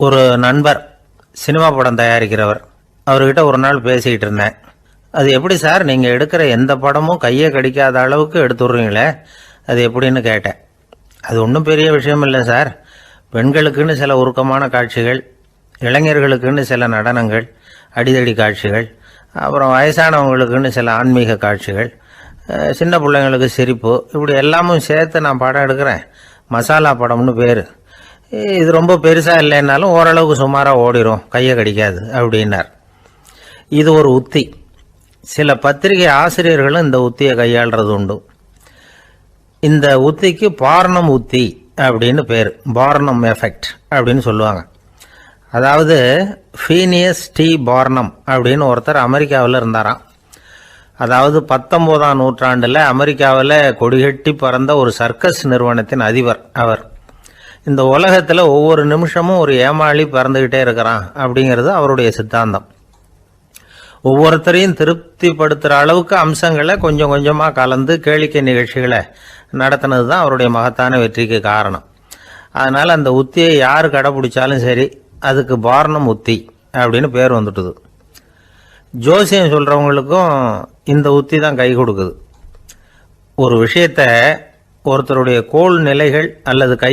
ஒரு நண்பர் சினிமா படம் தயாரிக்கிறவர், அவர்கிட்ட ஒரு நாள் பேசிக்கிட்டு இருந்தேன். அது எப்படி சார், நீங்கள் எடுக்கிற எந்த படமும் கையை கடிக்காத அளவுக்கு எடுத்துடுறீங்களே, அது எப்படின்னு கேட்டேன். அது ஒன்றும் பெரிய விஷயம் இல்லை சார். பெண்களுக்குன்னு சில உருக்கமான காட்சிகள், இளைஞர்களுக்குன்னு சில நடனங்கள், அடிதடி காட்சிகள், அப்புறம் வயசானவங்களுக்குன்னு சில ஆன்மீக காட்சிகள், சின்ன பிள்ளைங்களுக்கு சிரிப்பு, இப்படி எல்லாமும் சேர்த்து நான் படம் எடுக்கிறேன். மசாலா படம்னு பேர். இது ரொம்ப பெருசாக இல்லைன்னாலும் ஓரளவுக்கு சுமாராக ஓடிடும், கையை கடிக்காது அப்படின்னார். இது ஒரு உத்தி. சில பத்திரிகை ஆசிரியர்களும் இந்த உத்தியை கையாளுறது உண்டு. இந்த உத்திக்கு பார்னம் உத்தி அப்படின்னு பேர். பார்னம் எஃபெக்ட் அப்படின்னு சொல்லுவாங்க. அதாவது ஃபீனியஸ் டி பார்னம் அப்படின்னு ஒருத்தர் அமெரிக்காவில் இருந்தாராம். அதாவது 19ஆம் நூற்றாண்டில் அமெரிக்காவில் கொடிகட்டி பறந்த ஒரு சர்க்கஸ் நிறுவனத்தின் அதிபர் அவர். இந்த உலகத்தில் ஒவ்வொரு நிமிஷமும் ஒரு ஏமாளி பறந்துக்கிட்டே இருக்கிறான் அப்படிங்கிறது அவருடைய சித்தாந்தம். ஒவ்வொருத்தரையும் திருப்திப்படுத்துகிற அளவுக்கு அம்சங்களை கொஞ்சம் கொஞ்சமாக கலந்து கேளிக்கை நிகழ்ச்சிகளை நடத்தினது தான் அவருடைய மகத்தான வெற்றிக்கு காரணம். அதனால் அந்த உத்தியை யார் கடைப்பிடிச்சாலும் சரி, அதுக்கு பார்னம் உத்தி அப்படின்னு பேர் வந்துட்டுது. ஜோசியம் சொல்கிறவங்களுக்கும் இந்த உத்தி தான் கை கொடுக்குது. ஒரு விஷயத்தை ஒருத்தருடைய கோள் நிலைகள் அல்லது கை